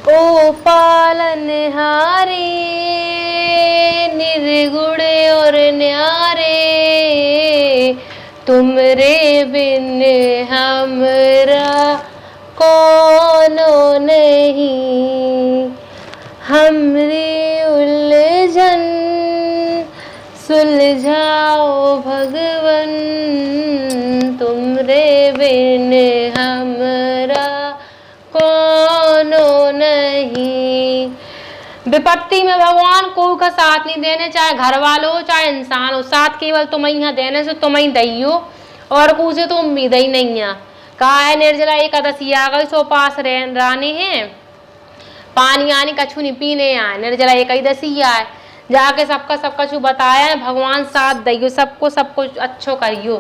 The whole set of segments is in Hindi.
ओ पालनहारे निर्गुण और न्यारे, तुमरे बिन हमरा कौनो नहीं। हमरी उलझन सुलझाओ भगवन, तुमरे बिन हमरा कौनो नहीं। विपत्ति में भगवान कोई का साथ नहीं देने, चाहे घर वालों हो चाहे इंसान हो, साथ केवल तुम ही देने से तुम ही दइयो, और कुछ तो उम्मीद ही नहीं है। कहा है निर्जला एकादशी आ गई, सो पास रहने हैं, पानी आने कछु नहीं पीने आए, निर्जला एकादशी आए, जाके सबका सब कछु बताया है, भगवान साथ दइयो, सबको सब कुछ अच्छो करियो।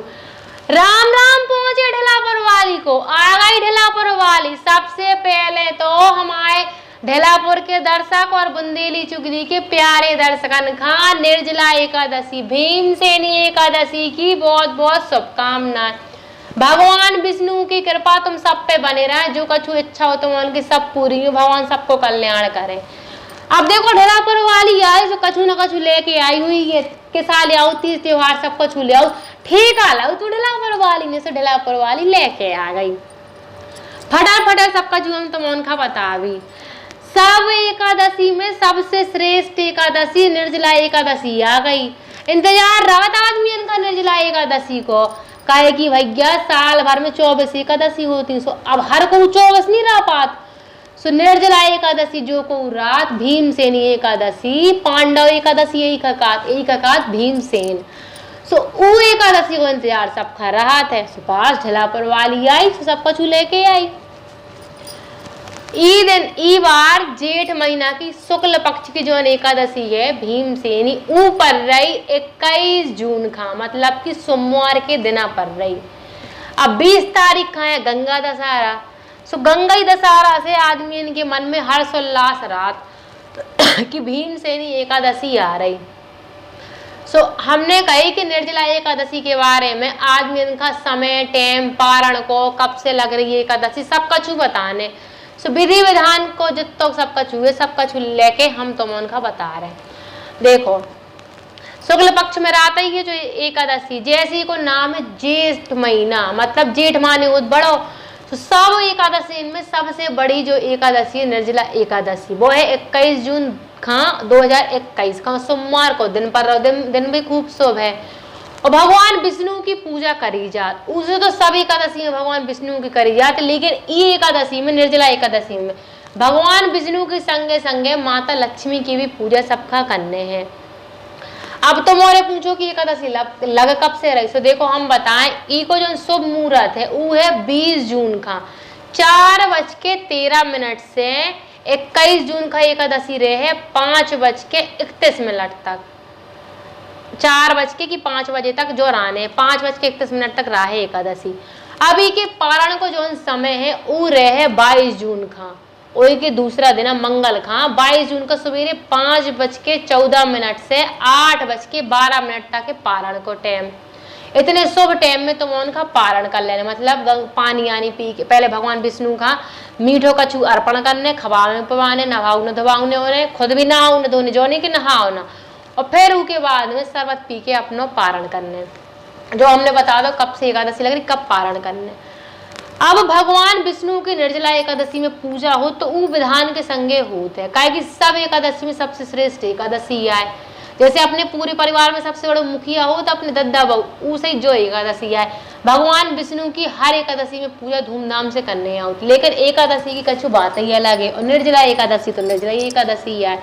राम राम पहुंचे ढेलापुर वाली को, आ गई ढेलापुर वाली। सबसे पहले तो हम आए ढेलापुर के दर्शक और बुंदेली चुगली के प्यारे दर्शकन का निर्जला एकादशी भीमसेनी एकादशी की बहुत बहुत शुभकामनाएं। भगवान विष्णु की कृपा तुम सब पे बने रहे, जो कछु इच्छा हो तुम उनकी सब पूरी हो, भगवान सबको कल्याण करे। अब देखो ढेलापुर वाली आई तो कछु न कछु लेके आई हुई है, के साल आओ तीज त्योहार सब कछु ले आओ, ठीक आ लाओ तो ढेलापुर वाली ने से ढेलापुर वाली लेके आ गई। फटाफट सब कछु हम तुम उनका बता भी। सब एकादशी में सबसे श्रेष्ठ एकादशी निर्जला एकादशी आ गई। इंतजार रहा था आदमी इनका निर्जला एकादशी को, कहे कि भैया साल भर में 24 एकादशी होती, सो अब हर को 24 नहीं रह पात, सो निर्जला एकादशी जो को रात भीमसेनी एकादशी, पांडव एकादशी एक हकात भीमसेन, सो वो एकादशी को इंतजार सब कर रहा था। सुपास ढेलापुर वाली आई, सो सब कछु लेके आई। ई बार जेठ महीना की शुक्ल पक्ष की जो एकादशी है भीमसेनी ऊपर रही 21 जून का, मतलब कि सोमवार के दिना पर रही। अब 20 तारीख का है गंगा दशहरा, सो गंगा दशहरा से आदमी इनके मन में हर्षोल्लास रात कि भीमसेनी एकादशी आ रही। सो हमने कही कि निर्जला एकादशी के बारे में आदमी इनका समय टाइम पारण को कब से लग रही है एकादशी सब कछु बताने, सो विधि विधान को जितो सब कछु लेके हम तुम उनका बता रहे। देखो शुक्ल पक्ष में रात ही है जो एकादशी, जैसी को नाम है ज्येष्ठ महीना, मतलब जेठ माने उत बड़ो, तो सब एकादशी इनमें सबसे बड़ी जो एकादशी है निर्जला एकादशी, वो है 21 जून का 2021 का सोमवार को दिन पर दिन भी खूब शुभ है, और भगवान विष्णु की पूजा करी जात। उसे तो सब एकादशी में भगवान विष्णु की करी जात, लेकिन ये एकादशी में निर्जला एकादशी में भगवान विष्णु के संगे संगे माता लक्ष्मी की भी पूजा सबका करने हैं। अब तुम और पूछो कि एकादशी लग कब से रही, सो देखो हम बताएं, ई को जो शुभ मुहूर्त है वो है 20 जून का 4:13 से 21 जून का एकादशी रहे 5:31 तक, 4:05 बजे तक जो राने 5:31 तक राहे एकादशी। अभी के पारण को जो समय है वो रहे 22 जून का, वही के दूसरा दिन मंगल का 22 जून का सवेरे 5:14 से 8:12 तक के पारण को टाइम। इतने शुभ टाइम में तुम उनका पारण कर लेने, मतलब पानी आनी पी के पहले भगवान विष्णु का मीठो कछु अर्पण करने, खवाने पवाने, नहाऊ न धवाउने होने, खुद भी नहाऊ न धोने जोने की नहाओ ना, और फिर उसके बाद में शरबत पी के अपनो पारण करने, जो हमने बता दो कब से एकादशी लग रही कब पारण करने। अब भगवान विष्णु की निर्जला एकादशी में पूजा हो तो वो विधान के संगे होते हैं, काहे कि सब एकादशी में सबसे श्रेष्ठ एकादशी आए। जैसे अपने पूरे परिवार में सबसे बड़ा मुखिया हो तो अपने दद्दा बहू उसे जो एकादशी आए, भगवान विष्णु की हर एकादशी में पूजा धूमधाम से करने आती, लेकिन एकादशी की कछु बात ही अलग है, और निर्जला एकादशी तो निर्जला एकादशी आए।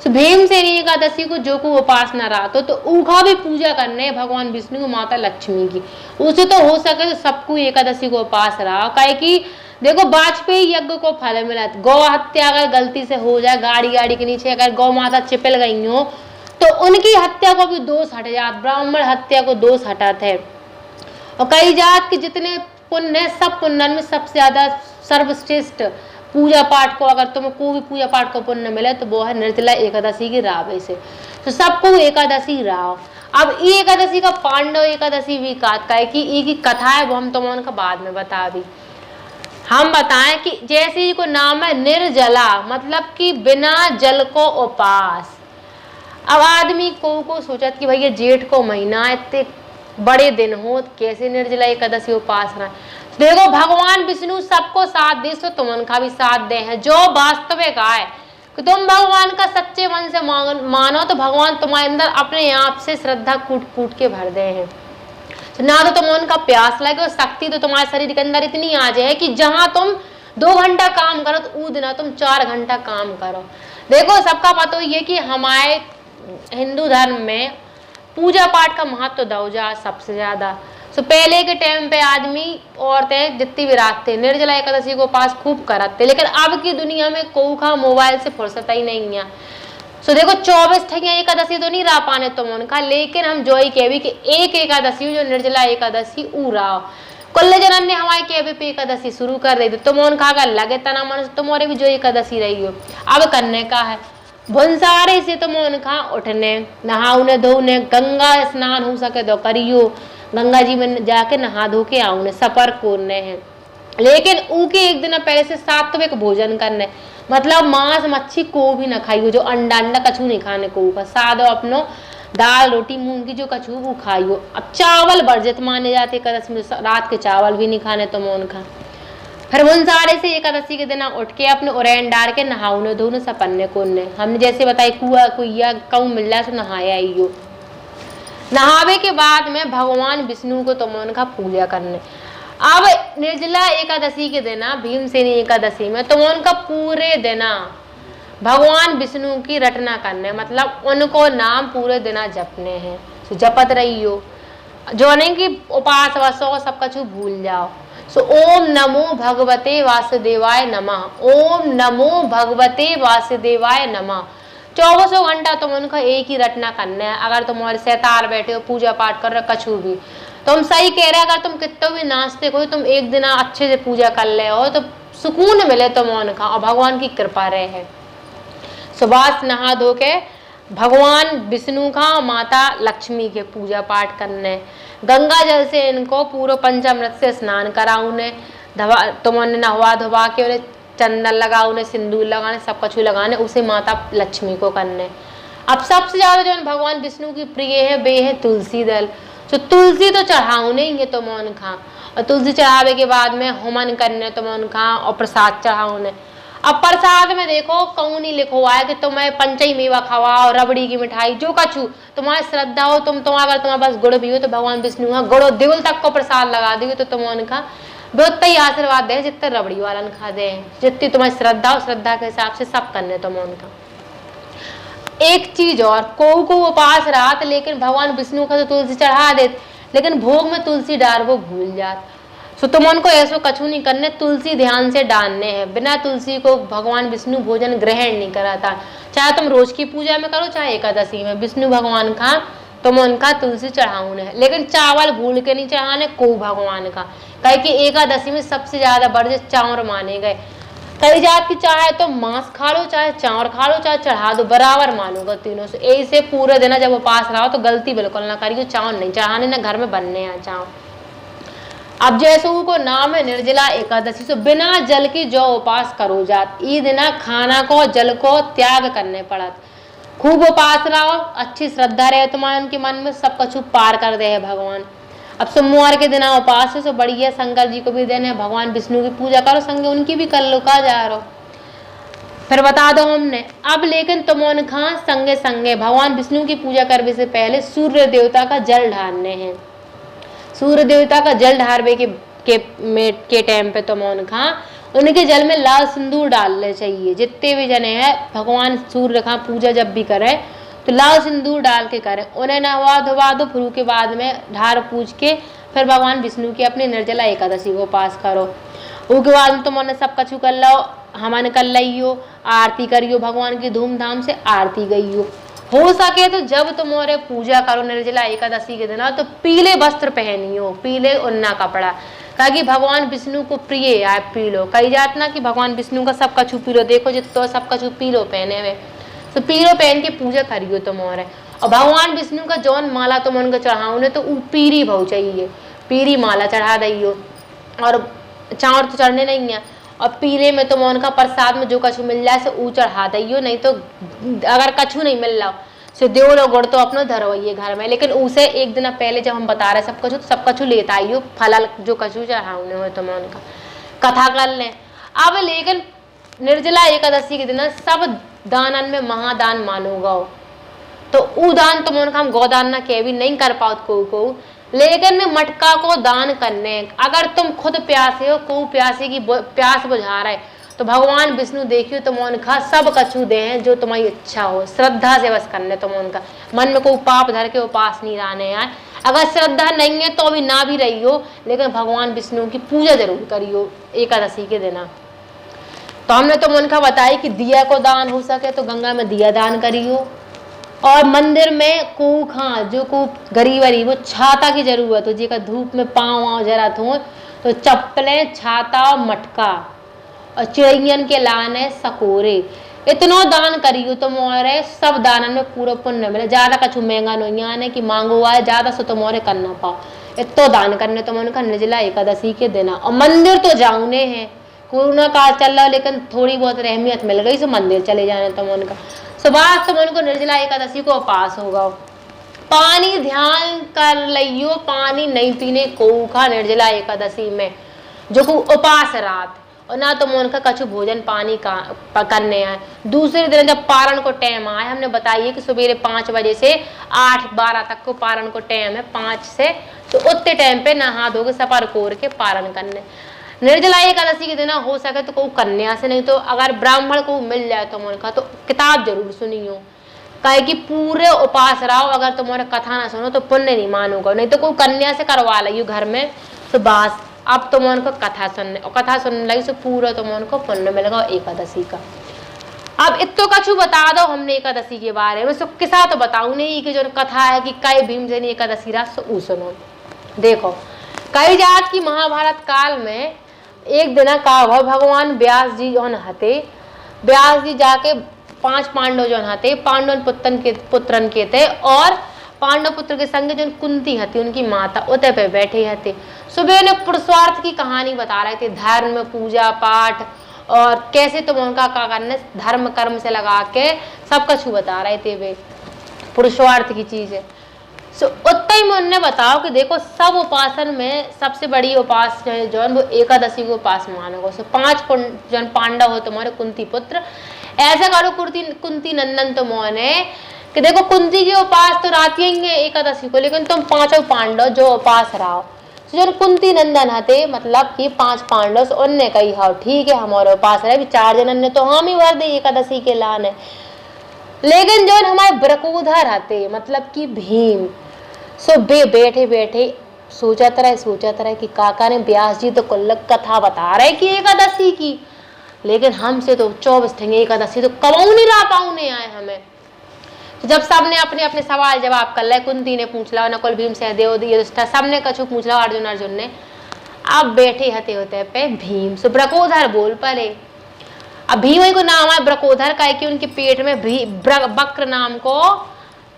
तो भीमसेनी एकादशी को जो को उपासना रात हो तो उनका भी पूजा करने भगवान विष्णु को माता लक्ष्मी की, उसे तो हो सके तो सबको एकादशी को उपास रहा, काहे कि देखो वाजपेयी यज्ञ को फल मिला, गौ हत्या अगर गलती से हो जाए, गाड़ी के नीचे अगर गौ माता चिपल गई हो तो उनकी हत्या को भी दोष हट जात, ब्राह्मण हत्या को दोष हटाते हैं। और कई जात के जितने पुण्य सब पुण्य में सबसे ज्यादा सर्वश्रेष्ठ पूजा पाठ को अगर तुम्हें कोई भी पूजा पाठ को पुण्य मिले तो वो है निर्जला एकादशी की राह से, तो सबको एकादशी राह। अब ये एकादशी का पांडव एकादशी भी का है कि ये की कथा है, वो हम तुम उनका बाद में बता भी। हम बताएं कि जैसे ही को नाम है निर्जला, मतलब कि बिना जल को उपास। अब आदमी को सोचत कि भैया जेठ को महीना है, इतने बड़े दिन हो, कैसे निर्जला एकादशी उपास रहा। देखो भगवान विष्णु सबको साथ दे, तो तुम उनका भी साथ दे हैं। जो वास्तविक है कि तुम भगवान का सच्चे मन से मानो, तो भगवान तुम्हारे अंदर अपने आप से श्रद्धा कूट कूट के भर दे हैं। तो ना तो तुम उनका प्यास लगे, और शक्ति तो तुम्हारे शरीर के अंदर इतनी आ जाए कि जहां तुम 2 घंटा काम करो तो ऊ दिन तुम 4 घंटा काम करो। देखो सबका पता ही है कि हमारे हिंदू धर्म में पूजा पाठ का महत्व दौजा सबसे ज्यादा। तो पहले के टाइम पे आदमी औरतें जितनी भी रात थे निर्जला एकादशी को उपास खूब करते, लेकिन अब की दुनिया में कोई मोबाइल से फुर्सत ही नहीं है। सो देखो 24 ठगिया एकादशी तो नहीं रह पाने तुम उनका, लेकिन हम जो ही कहवी कि एक एकादशी जो निर्जला एकादशी ऊ रहा। कुल जनन ने हमारे कहवे पे एकादशी शुरू कर रही थी, तुम उनका अगर लगे तना मन तुम्हारे भी जो एकादशी रही हो अब करने का है। भुंसारे से तुम उनका उठने नहाउने धोने, गंगा स्नान हो सके तो करियो, गंगा जी में जाके नहा धो के आओ, सफर कोरने हैं। लेकिन ऊके एक दिन पहले से सात्विक भोजन करने, मतलब मांस मच्छी को भी न खाइयो, जो अंडा कछू नहीं खाने को का, सादो अपनो दाल रोटी मूंग की जो कछू वो खाइयो। अब चावल वर्जित माने जाते एकादशी में, रात के चावल भी नहीं खाने तुम उनका। फिर मुंसारे से एकादशी के दिन उठ के अपने उरैन डाल के नहाउने धोने सपन्ने कोने, हमने जैसे बताई कुआ कुइया कऊ मिल जाए तो नहाया आइयो। नहावे के बाद में भगवान विष्णु को तुम उनका पूजा करने। अब निर्जला एकादशी के दिन भीमसेनी एकादशी में तुम उनका पूरे दिन भगवान विष्णु की रटना करने, मतलब उनको नाम पूरे दिन जपने हैं। तो जपत रहियो, जो नहीं कि उपास वसो सब कछु भूल जाओ। सो ओम नमो भगवते वासुदेवाय नमः, ओम नमो भगवते वासुदेवाय नमः। 24 घंटा तुम उनका एक ही रटना करना है। अगर तुम्हारे सेतार बैठे हो पूजा पाठ कर रहे कछु भी, तुम सही कह रहे, अगर तुम कितना भी नाचते हो तुम एक दिन अच्छे से पूजा कर ले हो तो सुकून मिले तुम उनका, और भगवान की कृपा रहे। सुबह नहा धो के भगवान विष्णु का माता लक्ष्मी के पूजा पाठ करने, गंगा जल से इनको पूरा पंचामृत से स्नान कराउने, तुमने नहवा धोवा के उन्हें चंदन लगाओ, उन्हें सिंदूर लगाने, सब कछु लगाने, उसे माता लक्ष्मी को करने। अब सबसे ज्यादा जो भगवान विष्णु की प्रिय है वे है तुलसी दल। तो तुलसी तो चढ़ाउने ही है तुम उनका, और तुलसी चढ़ावे के बाद में होमन करने तुम उनका, और प्रसाद चढ़ाउने। अब प्रसाद में देखो कौन नहीं लिखो हुआ है कि तुम्हें पंचई मेवा खवाओ, रबड़ी की मिठाई, जो कछु तुम्हारी श्रद्धा हो, तुम अगर तुम्हारे पास गुड़ भी हो तो भगवान विष्णु का गुड़ दिल तक को प्रसाद लगा दियो, तो तुम उनका बहुत ही आशीर्वाद दे, जितने रबड़ी वाला खा दे, जितनी तुम्हारी श्रद्धा हो श्रद्धा के हिसाब से सब करने तुम उनका। एक चीज और, को उपास रात, लेकिन भगवान विष्णु का तो तुलसी चढ़ा देते, लेकिन भोग में तुलसी डाल वो भूल जात। सो तुम उनको ऐसो कछु नहीं करने, तुलसी ध्यान से डालने हैं। बिना तुलसी को भगवान विष्णु भोजन ग्रहण नहीं कराता, चाहे तुम रोज की पूजा में करो चाहे एकादशी में। विष्णु भगवान का तुम उनका तुलसी चढ़ाउने है, लेकिन चावल भूल के नहीं चढ़ाने को भगवान का, कहे कि एकादशी में सबसे ज्यादा वर्जित चावल माने गए। कई जात की चाहे तो मांस खा लो, चाहे चावल खा लो, चाहे चढ़ा दो, बराबर मानूंगा तीनों से। ऐसे पूरे दिन जब उपास रहो तो गलती बिल्कुल ना करियो, चावल नहीं चढ़ाने, ना घर में बनने हैं चावल। अब जैसे को नाम है निर्जला एकादशी, तो बिना जल की जो उपास करो जात, ई दिना खाना को जल को त्याग करने पड़त। खूब उपास रहो, अच्छी श्रद्धा रहे तुम्हारे उनके मन में, सब कछु पार कर दे है भगवान। अब सोमवार के दिन उपास है तो बढ़िया, शंकर जी को भी देने, भगवान विष्णु की पूजा करो, संगे उनकी भी कर लो, का जा रहो। फिर बता दो हमने अब, लेकिन तुम उनका संगे संगे भगवान विष्णु की पूजा करने से पहले सूर्य देवता का जल ढारने हैं। सूर्य देवता का जल ढारवे के टाइम पे तुम उनके जल में लाल सिंदूर डालने चाहिए। जितने भी जने हैं भगवान सूर्य का पूजा जब भी करें तो लाल सिंदूर डाल के करें। उन्हें नहवा धोवा दो, फिर के बाद में ढार पूज के फिर भगवान विष्णु की अपनी निर्जला एकादशी को पास करो। उसके बाद में तुम उन्हें सब कछु कर लो, हमन कर लियो, आरती करियो, भगवान की धूमधाम से आरती गईयो। हो सके तो जब तुम्हारे पूजा करो निर्जला एकादशी के दिन तो पीले वस्त्र पहनियो, पीले उन्ना कपड़ा, ताकि भगवान विष्णु को प्रिय है पीलो। कई जात ना कि भगवान विष्णु का सब कछु पीलो, देखो जितो सब कछु पीलो पहने हुए, तो पीलो पहन के पूजा करियो तुम्हारे। और भगवान विष्णु का जौन माला तुम उनको चढ़ाओ ने तो पीरी भाव चाहिए, पीरी माला चढ़ा दियो। और चाँवर तो चढ़ने नहीं है। और पीले में तो उनका प्रसाद में जो कछु मिल जाए से ऊ चढ़ा दियो, नहीं तो अगर कछु नहीं मिल रहा से देवलो गुड़ तो अपनो धरवाइए घर में, लेकिन उसे एक दिन पहले जब हम बता रहे सब कछु तो सब कछु लेता आइयो, फल जो कछु चढ़ाने हो तो मैं उनका कथा कर लें। अब लेकिन निर्जला एकादशी के दिन सब दानन में महादान मानूगा, तो ऊ दान तो उनका हम गोदान ना के भी नहीं कर पाओ को, लेकिन मटका को दान करने, अगर तुम खुद प्यासे हो, को प्यासे की प्यास बुझा रहे तो भगवान विष्णु देखियो तुम उनका सब कछु दे हैं जो तुम्हारी इच्छा हो, श्रद्धा से बस करने तुम उनका, मन में कोई पाप धर के उपास नहीं रहने आए। अगर श्रद्धा नहीं है तो भी ना भी रही हो, लेकिन भगवान विष्णु की पूजा जरूर करियो एकादशी के दिन। तो हमने तुम उनका बताई कि दिया को दान हो सके तो गंगा में दिया दान करियो, और मंदिर में को जो को गरीब गरीब वो छाता की जरूरत हो, जेका धूप में पाँव जरत हो तो चप्पलें, छाता और मटका, और चिड़ियन के लाने सकोरे, इतनो दान करियो तो मोरे सब दानन में पूरा पुण्य मिले। ज्यादा कछु महंगा नहीं आने कि मांगो आए ज्यादा सो तो मोरे करना पाओ, इतो दान करने तो उनका निर्जला एकादशी के दिन। और मंदिर तो जाऊने हैं, कोरोना काल चल रहा लेकिन थोड़ी बहुत रहमियत मिल गई सो मंदिर चले जाने तो उनका सुबह तो उनको निर्जला एकादशी को उपास होगा। पानी ध्यान कर लियो, पानी नहीं पीने को खा निर्जला एकादशी में जो को उपास रात, और ना तो उनका कछु भोजन पानी का करने आए। दूसरे दिन जब पारण को टाइम आए, हमने बताइए कि सवेरे 5 बजे से 8-12 तक को पारण को टाइम है, 5 से तो उतने टाइम पे नहा धो के सपर कोर के पारण करने। निर्जला एकादशी के दिन हो सके तो को कन्या से, नहीं तो अगर ब्राह्मण को मिल जाए तो उनका तो किताब जरूर सुनियो, कहे कि पूरे उपास रहो, अगर तुम्हारे कथा ना सुनो तो पुण्य नहीं मानूगा, नहीं तो कोई कन्या से करवा लियो घर में तो बस अब तुम उनको कथा सुनने, और कथा सुनने लगी तो पूरा तुम उनको पुण्य मिलेगा एकादशी का। अब इतो कछु बता दो हमने एकादशी के बारे में, सो किसा तो बताऊ नहीं कि जो कथा है कि कई भीमसेनी एकादशी रात सो ऊ सुनो। देखो कई जात की महाभारत काल में एक दिन का हुआ, भगवान व्यास जी जो हते, व्यास जी जाके 5 पांडव जो हते, पांडव पुत्रन के थे, और पांडव पुत्र के संग जो कुंती हती उनकी माता उते पे बैठे हते। सुबह ने पुरुषार्थ की कहानी बता रहे थे, धर्म, पूजा पाठ और कैसे तुम उनका क्या करने, धर्म कर्म से लगा के सब कुछ बता रहे थे वे पुरुषार्थ की चीज है। सो उतना ही मैं उन्हें बताओ कि देखो सब उपासन में सबसे बड़ी उपास जो है वो एकादशी को उपास मानोगे। सो 5 जन पांडव हो तुम्हारे कुंती पुत्र, ऐसा करो कुंती नंदन तुम ने कि देखो कुंती के उपास तो रात ही है एकादशी को, लेकिन तुम 5 पांडव जो उपास रहो, जो कुंती नंदन हते मतलब कि 5 पांडव उनने कही हाँ ठीक है हमारे उपास रहे, 4 जनन ने तो हम ही भर दे एकादशी के लाने, लेकिन जो हमारे ब्रकोधर हते मतलब कि भीम, सो बैठे बैठे सोचत रहे कि काका ने व्यास जी तो कुल कथा बता रहे कि एकादशी की, लेकिन हमसे तो 24 थे एकादशी तो कबू नहीं रहा पाऊने आए हमें। तो जब सबने अपने अपने सवाल जवाब कर ले, कुंती ने पूछ ला, नकुल भीम से देव युधिष्ठिर सबने कछु पूछ ला, अर्जुन ने, अब बैठे हते होते पे भीम, सो ब्रकोधर बोल पड़े। अब भीम को नाम है ब्रकोधर का, कि उनके पेट में बक्र नाम को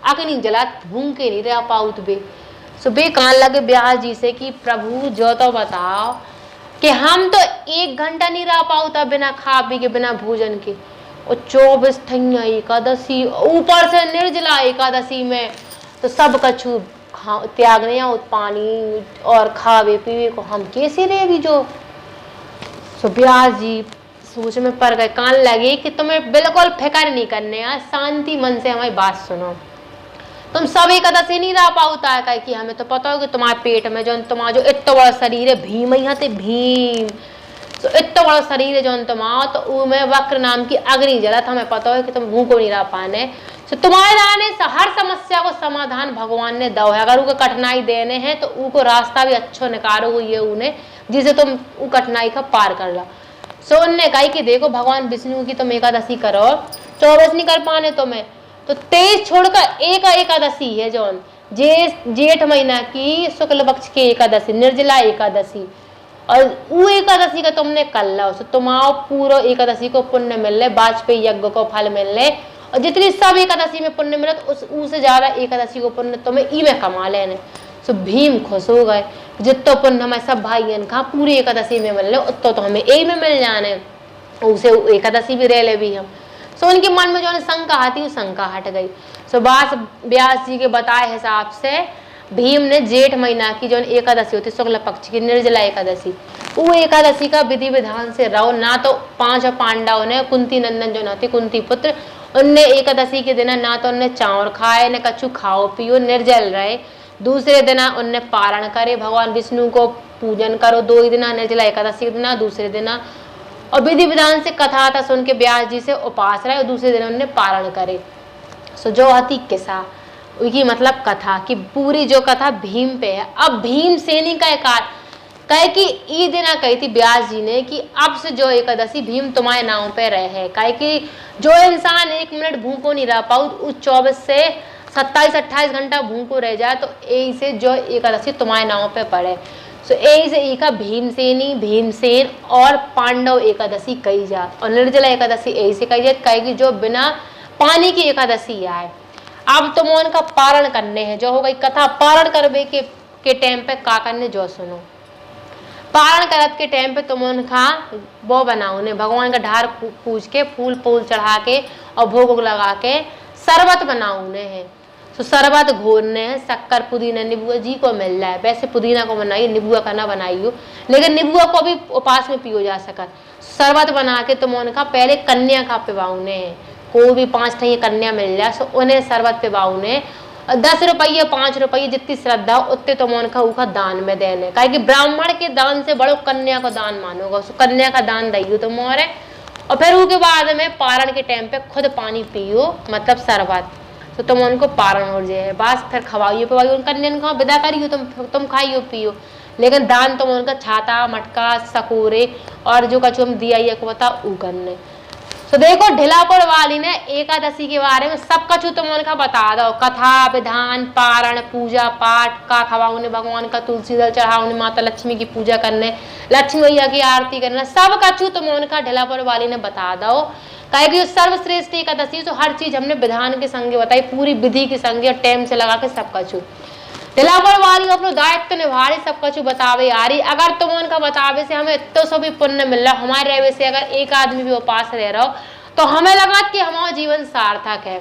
अग्नि जला, भूखे नहीं रह पाऊ तो बे। सो बे कान लगे व्यास जी से कि प्रभु जो तो बताओ कि हम तो 1 घंटा नहीं रह पाऊ था बिना खा पी के, बिना भोजन के, और 24 ठैया एकादशी, ऊपर से निर्जला एकादशी में तो सब कछु त्यागने पानी और खावे पीवे को हम कैसे रहे भी जो। सो व्यास जी सोच में पड़ गए, कान लगे कि तुम्हें बिल्कुल फिक्र नहीं करने, शांति मन से हमारी बात सुनो, तुम सब एकादशी नहीं रह पाता है, कि हमें तो पता हो कि तुम्हारे पेट में जो तुम्हारा जो इतना बड़ा शरीर है, भीम ही थे भीम, तो इतना बड़ा शरीर है जो तुम्हारा, तो उनमें वक्र नाम की अग्नि जला, हमें पता है कि तुम भूखो नहीं रह पाने, तो तुम्हारे रहने से हर समस्या को समाधान भगवान ने दो है। अगर उनको कठिनाई देने हैं तो उनको रास्ता भी अच्छा निकालो ये उन्हें, जिसे तुम वो कठिनाई का पार कर लो। सो उनने कही कि देखो भगवान विष्णु की तुम एकादशी करो, 24 नहीं कर पाने तुम्हें तो 23 छोड़कर एक एकादशी है जो जेठ महीना की शुक्ल पक्ष की एकादशी, निर्जला एकादशी, और वो एकादशी का तुमने कर लो, तो तुम्हारा पूरा एकादशी को पुण्य मिल रहे, वाजपेयी यज्ञ को फल मिल रहे, और जितनी सब एकादशी में पुण्य मिले तो उससे ज्यादा एकादशी को पुण्य तुम्हें ई में कमा लेने। सो भीम खुश हो गए जितो पुण्य हमें सब भाई का पूरी एकादशी में मिल लो उतो तो हमें यही में मिल जाने, उसे एकादशी भी रह ले भी हम। सो उनके मन में जो शंका आती है शंका हट गई। सो व्यास जी के बताए हिसाब से भीम ने जेठ महीना की जो एकादशी होती शुक्ल पक्ष की निर्जला एकादशी, वो एकादशी का विधि विधान से रहो ना। तो 5 पांडवों ने कुंती नंदन जो होती कुंती पुत्र, उनने एकादशी के दिन ना तो उनने चावल खाए न कछु खाओ पियो, निर्जल रहे। दूसरे दिन उनने पारण करे, भगवान विष्णु को पूजन करो 2 ही दिन निर्जला एकादशी के दिन, दूसरे दिन और विधि विधान से कथा था सुन के व्यास जी से उपास रहे और दूसरे दिन उनने पारण करे। सो जो हती किस्सा उसकी मतलब कथा की पूरी जो कथा भीम पे है। अब भीम सेनी का एकार कहे कि ई दिना कही थी व्यास जी ने कि अब से जो एकादशी भीम तुम्हारे नाम पे रहे, कहे कि जो इंसान 1 मिनट भूखो नहीं रह पाऊ उस 24 से 27-28 घंटा भूखो रह जाए तो यही से जो एकादशी तुम्हारे नाम पे पड़े। सो यही से का भीमसेनी भीमसेन और पांडव एकादशी कही जाए और निर्जला एकादशी यही से कही जाए कहे कि जो बिना पानी की एकादशी आए। अब तुम उनका पारण करने हैं, जो हो गई कथा पारण करवे के टाइम पे का करने जो सुनो। पारण करत के टाइम पे तुम उनका वो बनाओ ने भगवान का ढार पूज के फूल चढ़ा के और भोग लगा के शरबत बनाओ ने है। तो शरबत घोरने हैं, शक्कर पुदीना नींबुआ जी को मिल जाए, वैसे पुदीना को बनाइए नींबुआ का ना बनाइयो, लेकिन नींबुआ को भी उपास में पियो जा सका। शरबत बना के तुम उनका पहले कन्या का पिवाउने हैं, कोई भी 5 ठे कन्या मिल जाए सो उन्हें शरबत पिवाउने 10 रुपये 5 रुपये जितनी श्रद्धा उतने तुम उनका दान में देने, कहे कि ब्राह्मण के दान से बड़ो कन्या को दान मानोगा, कन्या का दान दियो तुम और फिर उसके बाद में पारण के टाइम पे खुद पानी पियो मतलब शरबत। तो तुम उनको पारण हो जाए बस फिर खवाइयो पिवाइयो उनका कन्या विदा करियो तुम खाइयो पियो, लेकिन दान तुम उनका छाता मटका सकोरे और जो कछु हम दिया को बता ऊ करने। तो देखो ढिलापुर वाली ने एकादशी के बारे में सब कछु तुम उनका बता दो, कथा विधान पारण पूजा पाठ का खवाओ ने भगवान का तुलसी दल चढ़ाओ ने माता लक्ष्मी की पूजा करने लक्ष्मी मैया की आरती करना सब कछु तुम उनका ढिलापुर वाली ने बता दो। कहे कि सर्वश्रेष्ठ एकादशी तो हर चीज हमने विधान के संगे बताई, पूरी विधि के संगे और टाइम से लगा के सब कछु ढिलापुर वाली अपना दायित्व निभा रही सब कछु बतावे आ रही। अगर तुम उनका बतावे से हमें इतना सो भी पुण्य मिल रहा, हमारे रहवे से अगर एक आदमी भी उपास रह रहा हो तो हमें लगा कि हमारा जीवन सार्थक है।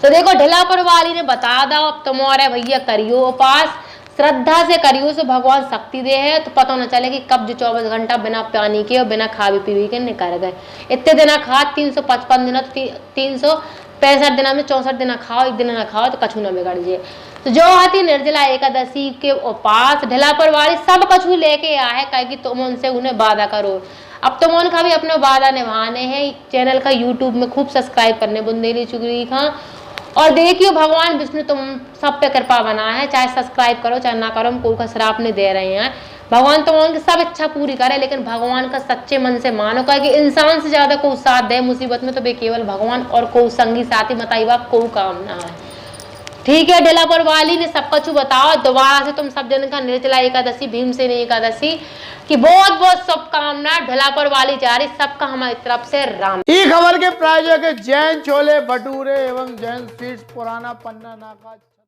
तो देखो ढिलापुर वाली ने बता दो अब तुम्हारे भैया करियो उपास श्रद्धा से करियो से भगवान शक्ति दे है, तो पता न चले कि कब जो 24 घंटा बिना पानी के और बिना खावे पीवे के निकल गए। इतने दिन खा 355 दिन 365 दिन में 64 दिन खाओ, एक दिन ना खाओ तो कछु न बिगड़ जाए। तो जो आती निर्जला एकादशी के उपास ढिलापुर वाली सब कछु लेके आए, कहे कि तुम उनसे उन्हें वादा करो। अब तुम उनका भी अपना वादा निभाने हैं। चैनल का यूट्यूब में खूब सब्सक्राइब करने बुंदेली चुगली खां और देखियो भगवान विष्णु तुम सब पे कृपा बना है, चाहे सब्सक्राइब करो चाहे ना करो, हम कोई का श्राप नहीं दे रहे हैं। भगवान तुम उनकी सब इच्छा पूरी करे, लेकिन भगवान का सच्चे मन से मानो, कहे कि इंसान से ज्यादा को साथ दे मुसीबत में तो बे केवल भगवान और को संगी साथी मताई बाप को काम ना है। ठीक है ढिलापुर वाली ने सब कछु बताओ, दोबारा से तुम सब जन का निर्जला एकादशी भीमसेनी एकादशी की बहुत बहुत शुभकामना। ढिलापुर वाली जा रही सबका हमारी तरफ से राम। ई खबर के प्रायोजक जैन छोले भटूरे एवं जैन स्वीट्स पुराना पन्ना नाका।